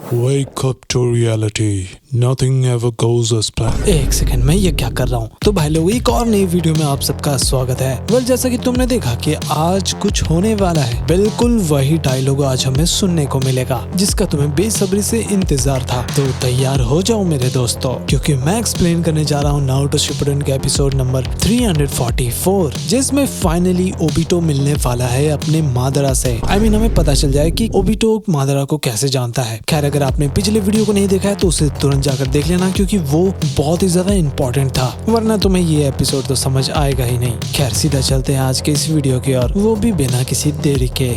Wake up to reality. Nothing ever goes as planned. एक second में ये क्या कर रहा हूँ। तो भाई लोग एक और नई वीडियो में आप सबका स्वागत है। वेल जैसा कि तुमने देखा कि आज कुछ होने वाला है, बिल्कुल वही डायलॉग आज हमें सुनने को मिलेगा जिसका तुम्हें बेसब्री से इंतजार था। तो तैयार हो जाओ मेरे दोस्तों, क्योंकि मैं एक्सप्लेन करने जा रहा हूँ नारुतो शिपुडेन के एपिसोड नंबर 344, जिसमें फाइनली ओबिटो मिलने वाला है अपने मादरा से। हमें पता चल जाए कि ओबिटो मादरा को कैसे जानता है। खैर अगर आपने पिछले वीडियो को नहीं देखा है तो उसे तुरंत जाकर देख लेना, क्योंकि वो बहुत ही ज्यादा इम्पोर्टेंट था, वरना तुम्हें ये एपिसोड तो समझ आएगा ही नहीं। खैर सीधा चलते हैं आज के इस वीडियो की ओर, वो भी बिना किसी देरी के।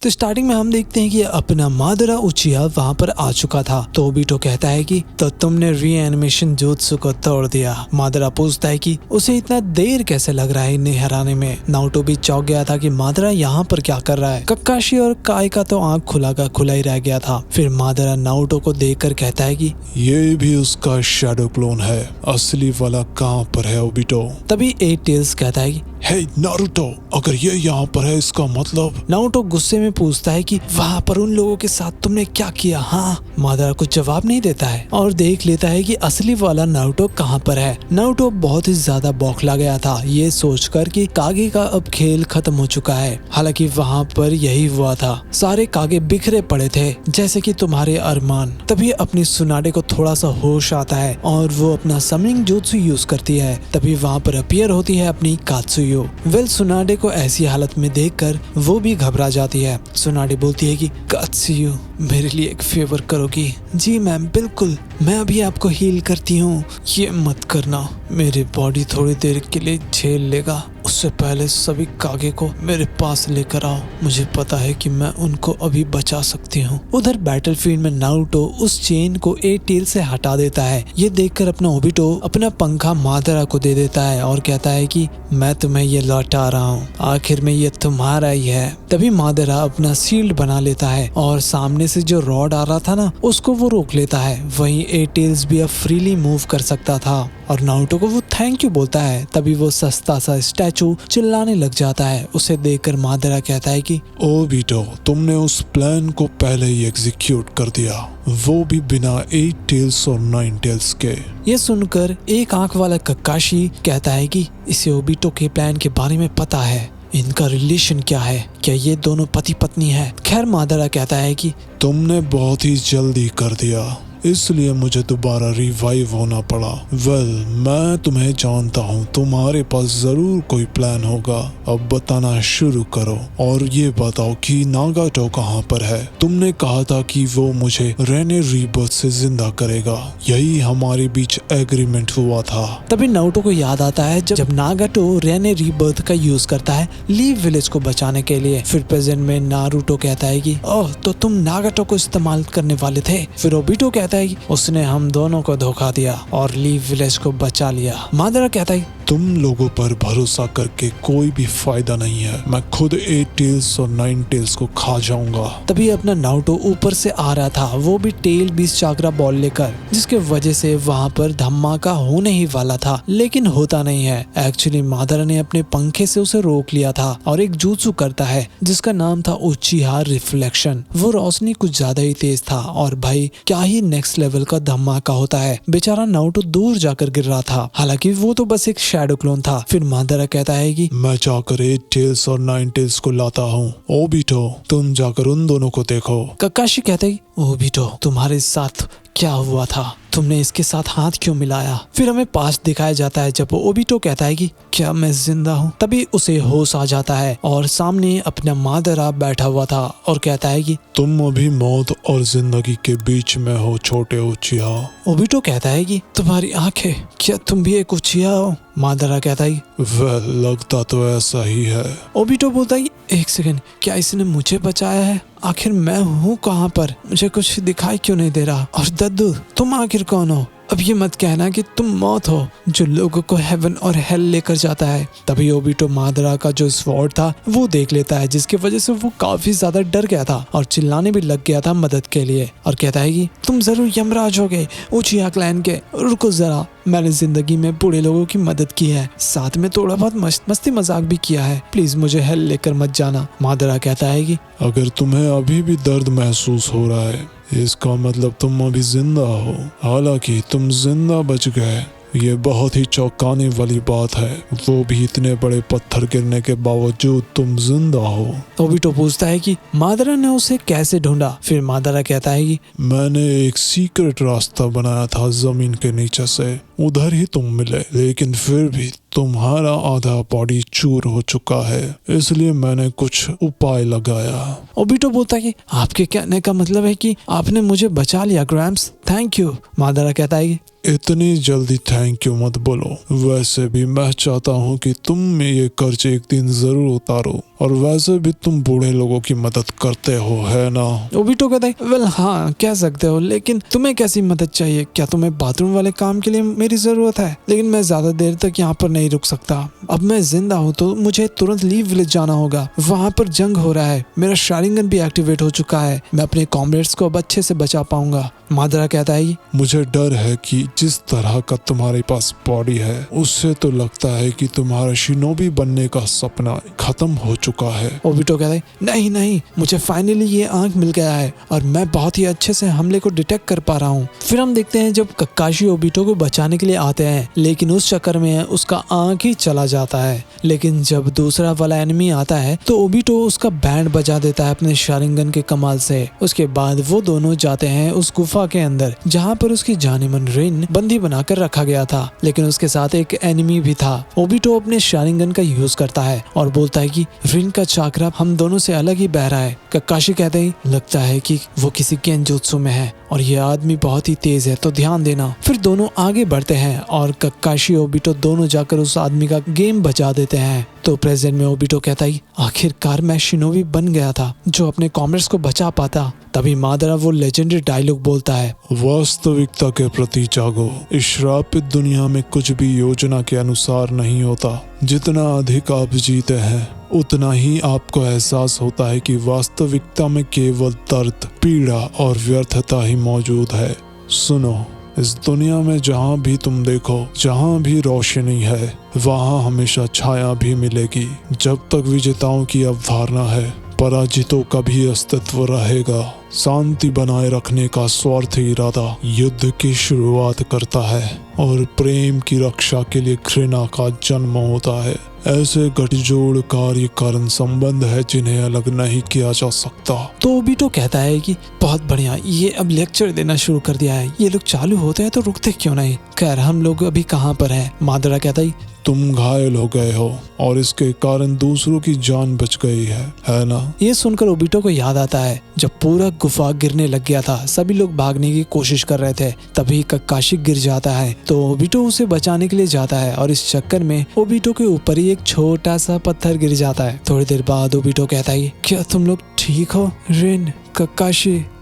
तो स्टार्टिंग में हम देखते हैं कि अपना मादरा उचिया वहाँ पर आ चुका था। तो ओबिटो कहता है कि तो तुमने रीएनिमेशन जुत्सु को तोड़ दिया। मादरा पूछता है कि उसे इतना देर कैसे लग रहा है इन्हें हराने में। नारुतो भी चौंक गया था कि मादरा यहाँ पर क्या कर रहा है। ककाशी और काय का तो आंख खुला का खुला ही रह गया था। फिर मादरा नारुतो को देखकर कहता है कि ये भी उसका शैडो क्लोन है, असली वाला कहाँ पर है ओबिटो? तभी एट टेल्स कहता है कि हे नारुतो, अगर ये यहाँ पर है इसका मतलब। नारुतो गुस्से में पूछता है कि वहाँ पर उन लोगों के साथ तुमने क्या किया? हाँ, मादरा कुछ जवाब नहीं देता है और देख लेता है कि असली वाला नारुतो कहाँ पर है। नारुतो बहुत ही ज्यादा बौखला गया था ये सोचकर कि कागे का अब खेल खत्म हो चुका है। हालांकि वहाँ पर यही हुआ था, सारे कागे बिखरे पड़े थे जैसे कि तुम्हारे अरमान। तभी अपनी सुनाडे को थोड़ा सा होश आता है और वो अपना समनिंग जुत्सु यूज करती है। तभी वहाँ पर अपीयर होती है अपनी कात्सुयो। वेल सुनाडे को ऐसी हालत में देखकर वो भी घबरा जाती है। सुनाडे बोलती है कि कात्सुयो मेरे लिए एक फेवर करोगी? जी मैम बिल्कुल, मैं अभी आपको हील करती हूँ। ये मत करना, मेरी बॉडी थोड़ी देर के लिए झेल लेगा, उससे पहले सभी कागे को मेरे पास लेकर आओ। मुझे पता है कि मैं उनको अभी बचा सकती हूँ। उधर बैटलफील्ड में नारुतो उस चेन को एट टेल से हटा देता है। ये देखकर अपना ओबिटो अपना पंखा मादरा को दे देता है और कहता है कि मैं तुम्हें ये लौटा रहा हूँ, आखिर में ये तुम्हारा ही है। तभी मादरा अपना शील्ड बना लेता है और सामने से जो रॉड आ रहा था ना उसको वो रोक लेता है। वहीं एट टेल्स भी अब फ्रीली मूव कर सकता था और नारुतो को वो थैंक यू बोलता है। तभी वो सस्ता सा स्टैचू चिल्लाने लग जाता है। उसे देखकर मादरा कहता है कि ओबिटो, तुमने उस प्लान को पहले ही एग्जीक्यूट कर दिया, वो भी बिना 8 टेल्स और 9 टेल्स के। ये सुनकर एक आंख वाला ककाशी कहता है कि इसे ओबिटो के प्लान के बारे में पता है, इनका रिलेशन क्या है, क्या ये दोनों पति पत्नी है? खैर मादरा कहता है कि तुमने बहुत ही जल्दी कर दिया, इसलिए मुझे दोबारा रिवाइव होना पड़ा। वेल मैं तुम्हें जानता हूँ, तुम्हारे पास जरूर कोई प्लान होगा। अब बताना शुरू करो और ये बताओ कि नागाटो कहाँ पर है? तुमने कहा था कि वो मुझे रेने रीबर्थ से जिंदा करेगा, यही हमारे बीच एग्रीमेंट हुआ था। तभी नारुतो को याद आता है जब नागाटो रेने रीबर्थ का यूज करता है लीव विलेज को बचाने के लिए। फिर प्रेजेंट में नारुतो कहता है कि ओह तो तुम नागाटो को इस्तेमाल करने वाले थे। फिर ओबिटो कहता है कि उसने हम दोनों को धोखा दिया और लीव विलेज को बचा लिया। मादरा कहता है तुम लोगों पर भरोसा करके कोई भी फायदा नहीं है, मैं खुद 8 टेल्स और 9 टेल्स को खा जाऊंगा। तभी अपना नारुतो ऊपर से आ रहा था, वो भी टेल 20 चाकरा बॉल लेकर, जिसके वजह से वहाँ पर धमाका होने ही वाला था लेकिन होता नहीं है। एक्चुअली मादरा ने अपने पंखे से उसे रोक लिया था और एक जुत्सु करता है जिसका नाम था उचिहा रिफ्लेक्शन। वो रोशनी कुछ ज्यादा ही तेज था और भाई क्या ही नेक्स्ट लेवल का धमाका होता है। बेचारा नारुतो दूर जाकर गिर रहा था, हालांकि वो तो बस एक शैडो क्लोन था। फिर मादरा कहता है कि मैं जाकर 8 टेल्स और 9 टेल्स को लाता हूँ। ओबिटो तुम जाकर उन दोनों को देखो। ककाशी कहता है ओबिटो तुम्हारे साथ क्या हुआ था, तुमने इसके साथ हाथ क्यों मिलाया? फिर हमें पास दिखाया जाता है जब ओबिटो कहता है कि क्या मैं जिंदा हूँ? तभी उसे होश आ जाता है और सामने अपना मादरा बैठा हुआ था और कहता है कि तुम अभी मौत और जिंदगी के बीच में हो छोटे उचिहा। ओबिटो कहता है कि तुम्हारी आंखें, क्या तुम भी एक उचिहा हो? मादरा कहता है वह लगता तो ऐसा ही है। ओबिटो बोलता है एक सेकंड, क्या इसने मुझे बचाया है? आखिर मैं हूँ कहाँ पर? मुझे कुछ दिखाई क्यों नहीं दे रहा? और दद्दू तुम आखिर कौन हो? अब ये मत कहना कि तुम मौत हो जो लोगों को हेवन और हेल लेकर जाता है। तभी ओबिटो मादरा का जो स्वॉर्ड था वो देख लेता है, जिसकी वजह से वो काफी ज्यादा डर गया था और चिल्लाने भी लग गया था मदद के लिए और कहता है कि तुम जरूर यमराज हो गए उचिहा क्लैन के। रुको जरा, मैंने जिंदगी में बूढ़े लोगों की मदद की है, साथ में थोड़ा बहुत मस्ती मजाक भी किया है, प्लीज मुझे हेल लेकर मत जाना। मादरा कहता है कि अगर तुम्हें अभी भी दर्द महसूस हो रहा है इसका मतलब तुम अभी जिंदा हो, हालांकि तुम जिंदा बच गए। ये बहुत ही चौंकाने वाली बात है, वो भी इतने बड़े पत्थर गिरने के बावजूद तुम जिंदा हो। ओबिटो पूछता है कि मादरा ने उसे कैसे ढूंढा। फिर मादरा कहता है कि मैंने एक सीक्रेट रास्ता बनाया था जमीन के नीचे से, उधर ही तुम मिले, लेकिन फिर भी तुम्हारा आधा बॉडी चूर हो चुका है, इसलिए मैंने कुछ उपाय लगाया। ओबिटो बोलता है कि आपके कहने का मतलब है कि आपने मुझे बचा लिया ग्रैम्स, थैंक यू। मादरा कहता है कि इतनी जल्दी थैंक यू मत बोलो, वैसे भी मैं चाहता हूँ कि तुम ये कर्ज एक दिन जरूर उतारो, और वैसे भी तुम बूढ़े लोगों की मदद करते हो, है ना? ओबिटो कहता है वेल हाँ कह सकते हो, लेकिन तुम्हें कैसी मदद चाहिए? क्या तुम्हें बाथरूम वाले काम के लिए मेरी जरूरत है? लेकिन मैं ज्यादा देर तक यहाँ पर नहीं रुक सकता, अब मैं जिंदा हूँ तो मुझे तुरंत लीव विलेज जाना होगा, वहाँ पर जंग हो रहा है, मेरा शारिंगन भी एक्टिवेट हो चुका है, मैं अपने कॉमरेड्स को अब अच्छे से बचा पाऊंगा। मादरा कहता है मुझे डर है कि जिस तरह का तुम्हारे पास बॉडी है उससे तो लगता है कि तुम्हारा शिनोबी बनने का सपना खत्म हो चुका है। ओबिटो कहता है नहीं नहीं, मुझे फाइनली ये आंख मिल गया है और मैं बहुत ही अच्छे से हमले को डिटेक्ट कर पा रहा हूँ। फिर हम देखते हैं जब ककाशी ओबिटो को बचाने के लिए आते हैं, लेकिन उस चक्कर में उसका आंख ही चला जाता है। लेकिन जब दूसरा वाला एनिमी आता है तो ओबिटो उसका बैंड बजा देता है अपने शारिंगन के कमाल से। उसके बाद वो दोनों जाते हैं उस गुफा के अंदर जहाँ पर उसकी जानेमन रिन बंदी बनाकर रखा गया था, लेकिन उसके साथ एक एनिमी भी था। ओबिटो अपने शारिंगन का यूज करता है और बोलता है कि रिन का चाकरा हम दोनों से अलग ही बह रहा है। ककाशी कहते ही लगता है कि वो किसी गेंजुत्सु में है और ये आदमी बहुत ही तेज है, तो ध्यान देना। फिर दोनों आगे बढ़ते हैं और ककाशी ओबिटो दोनों जाकर उस आदमी का गेम बचा देते हैं। तो प्रेजेंट में ओबिटो कहता ही आखिरकार मैं शिनोबी बन गया था जो अपने कॉमरेड्स को बचा पाता। तभी मादरा वो लेजेंडरी डायलॉग बोलता है, वास्तविकता के प्रति जागो, इस श्रापित दुनिया में कुछ भी योजना के अनुसार नहीं होता। जितना अधिक आप जीते हैं उतना ही आपको एहसास होता है कि वास्तविकता में केवल दर्द, पीड़ा और व्यर्थता ही मौजूद है। सुनो, इस दुनिया में जहाँ भी तुम देखो, जहाँ भी रोशनी है वहाँ हमेशा छाया भी मिलेगी। जब तक विजेताओं की अवधारणा है, पराजितों का भी अस्तित्व रहेगा। शांति बनाए रखने का स्वार्थी इरादा युद्ध की शुरुआत करता है और प्रेम की रक्षा के लिए घृणा का जन्म होता है। ऐसे गठजोड़ कार्य कारण संबंध है जिन्हें अलग नहीं किया जा सकता। तो ओबिटो कहता है कि बहुत बढ़िया, ये अब लेक्चर देना शुरू कर दिया है, ये लोग चालू होते हैं तो रुकते क्यों नहीं। खैर हम लोग अभी कहाँ पर हैं? मादरा कहता है तुम घायल हो गए हो और इसके कारण दूसरों की जान बच गई है ना? ये सुनकर ओबिटो को याद आता है जब पूरा गुफा गिरने लग गया था, सभी लोग भागने की कोशिश कर रहे थे, तभी ककाशी गिर जाता है। तो ओबिटो उसे बचाने के लिए जाता है और इस चक्कर में ओबिटो के ऊपर ही एक छोटा सा पत्थर गिर जाता है। थोड़ी देर बाद ओबिटो कहता है क्या तुम लोग ठीक हो? रिन,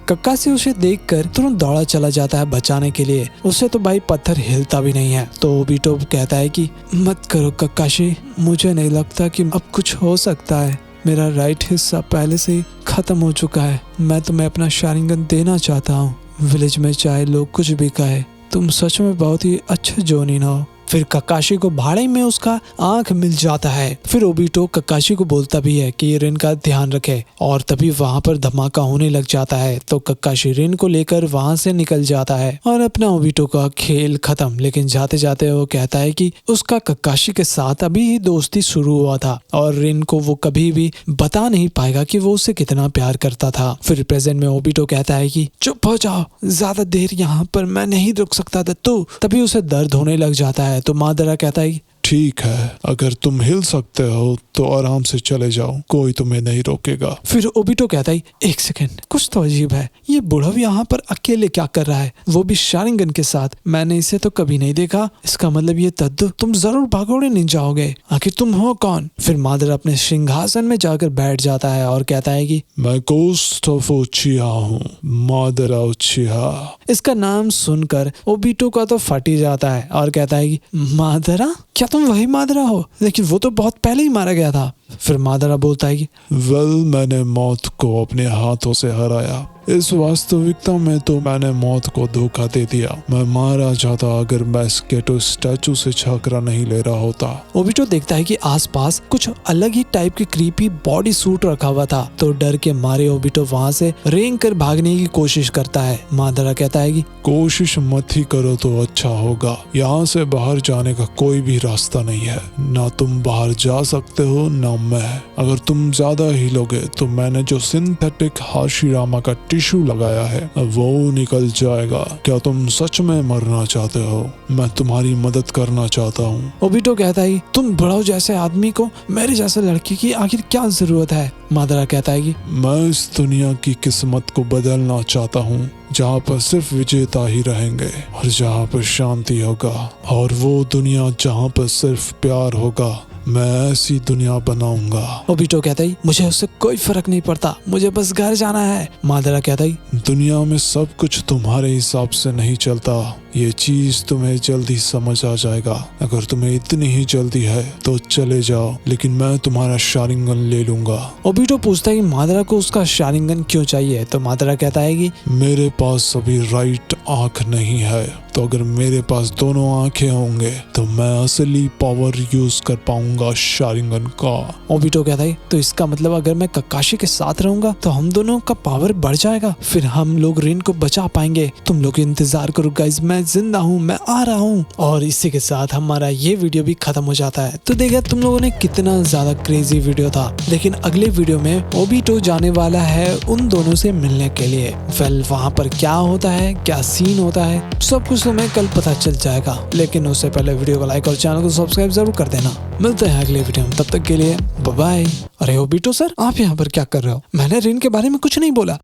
ककाशी उसे देखकर तुरंत दौड़ा चला जाता है बचाने के लिए। उससे तो भाई पत्थर हिलता भी नहीं है। तो ओबिटो कहता है कि मत करो ककाशी, मुझे नहीं लगता कि अब कुछ हो सकता है, मेरा राइट हिस्सा पहले से ही खत्म हो चुका है। मैं तुम्हें अपना शारिंगन देना चाहता हूँ, विलेज में चाहे लोग कुछ भी कहे, तुम सच में बहुत ही अच्छे जोनिन हो। फिर ककाशी को भाड़े में उसका आंख मिल जाता है। फिर ओबिटो ककाशी को बोलता भी है कि रिन का ध्यान रखे और तभी वहाँ पर धमाका होने लग जाता है। तो ककाशी रिन को लेकर वहाँ से निकल जाता है और अपना ओबिटो का खेल खत्म। लेकिन जाते जाते वो कहता है कि उसका ककाशी के साथ अभी ही दोस्ती शुरू हुआ था और रिन को वो कभी भी बता नहीं पाएगा कि वो उसे कितना प्यार करता था। फिर प्रेजेंट में ओबिटो कहता है कि चुप हो जाओ, ज्यादा देर यहाँ पर मैं नहीं रुक सकता था। तो तभी उसे दर्द होने लग जाता है। तो मादरा कहता है ठीक है, अगर तुम हिल सकते हो तो आराम से चले जाओ, कोई तुम्हें नहीं रोकेगा। फिर ओबिटो कहता है एक सेकंड, कुछ तो अजीब है, ये बुढ़ा यहाँ पर अकेले क्या कर रहा है, वो भी शारिंगन के साथ? मैंने इसे तो कभी नहीं देखा। इसका मतलब ये तद्दु तुम जरूर भागोड़े नहीं जाओगे, आखिर तुम हो कौन? फिर मादरा अपने सिंहासन में जाकर बैठ जाता है और कहता है कि मैं गोस्ट ऑफ उचिहा हूँ, मादरा उचिहा। इसका नाम सुनकर ओबिटो का तो फट ही जाता है और कहता है कि मादरा? क्या तुम वही मादरा हो? लेकिन वो तो बहुत पहले ही मारा गया था। फिर मादारा बोलता है कि वेल, मैंने मौत को अपने हाथों से हराया। इस वास्तविकता में तो मैंने मौत को धोखा दे दिया। मैं मारा जाता अगर मैं स्केटो स्टैचू से छाकरा नहीं ले रहा होता। ओबिटो देखता है कि आसपास कुछ अलग ही टाइप की क्रीपी बॉडी सूट रखा हुआ था, तो डर के मारे ओबिटो वहाँ से रेंग कर भागने की कोशिश करता है। मादारा कहता है कि कोशिश मत ही करो तो अच्छा होगा। यहाँ से बाहर जाने का कोई भी रास्ता नहीं है। ना तुम बाहर जा सकते हो ना मैं। अगर तुम ज्यादा हिलोगे तो मैंने जो सिंथेटिक हाशिरामा का टिश्यू लगाया है वो निकल जाएगा। क्या तुम सच में मरना चाहते हो? मैं तुम्हारी मदद करना चाहता हूँ। ओबिटो कहता है कि तुम बड़ो जैसे आदमी को मेरे जैसे लड़के की आखिर क्या जरूरत है? मादारा कहता है कि मैं इस दुनिया की किस्मत को बदलना चाहता हूँ जहाँ पर सिर्फ विजेता ही रहेंगे और जहाँ पर शांति होगा, और वो दुनिया जहाँ पर सिर्फ प्यार होगा। मैं ऐसी दुनिया बनाऊंगा। ओबिटो कहता है मुझे उससे कोई फर्क नहीं पड़ता, मुझे बस घर जाना है। मादारा कहता है दुनिया में सब कुछ तुम्हारे हिसाब से नहीं चलता। ये चीज तुम्हें जल्दी समझ आ जाएगा। अगर तुम्हें इतनी ही जल्दी है तो चले जाओ, लेकिन मैं तुम्हारा शारिंगन ले लूंगा। ओबिटो पूछता है कि मादारा को उसका शारिंगन क्यों चाहिए, तो मादारा कहता है कि मेरे पास अभी राइट आंख नहीं है, तो अगर मेरे पास दोनों आंखें होंगे तो मैं असली पावर यूज कर पाऊंगा शारिंगन का। ओबिटो कहता है तो इसका मतलब अगर मैं ककाशी के साथ रहूंगा तो हम दोनों का पावर बढ़ जाएगा, फिर हम लोग रिन को बचा पाएंगे। तुम लोग इंतजार करो गाइस, मैं जिंदा हूँ, मैं आ रहा हूँ। और इसी के साथ हमारा ये वीडियो भी खत्म हो जाता है। तो देखा तुम लोगों ने कितना ज्यादा क्रेजी वीडियो था, लेकिन अगले वीडियो में ओबिटो जाने वाला है उन दोनों से मिलने के लिए। वेल, वहाँ पर क्या होता है, क्या सीन होता है, सब कुछ तुम्हें कल पता चल जाएगा। लेकिन उससे पहले वीडियो को लाइक और चैनल को सब्सक्राइब जरूर कर देना। मिलते हैं अगले वीडियो में, तब तक के लिए बाय बाय। अरे ओबिटो सर, आप यहाँ पर क्या कर रहे हो? मैंने रिन के बारे में कुछ नहीं बोला।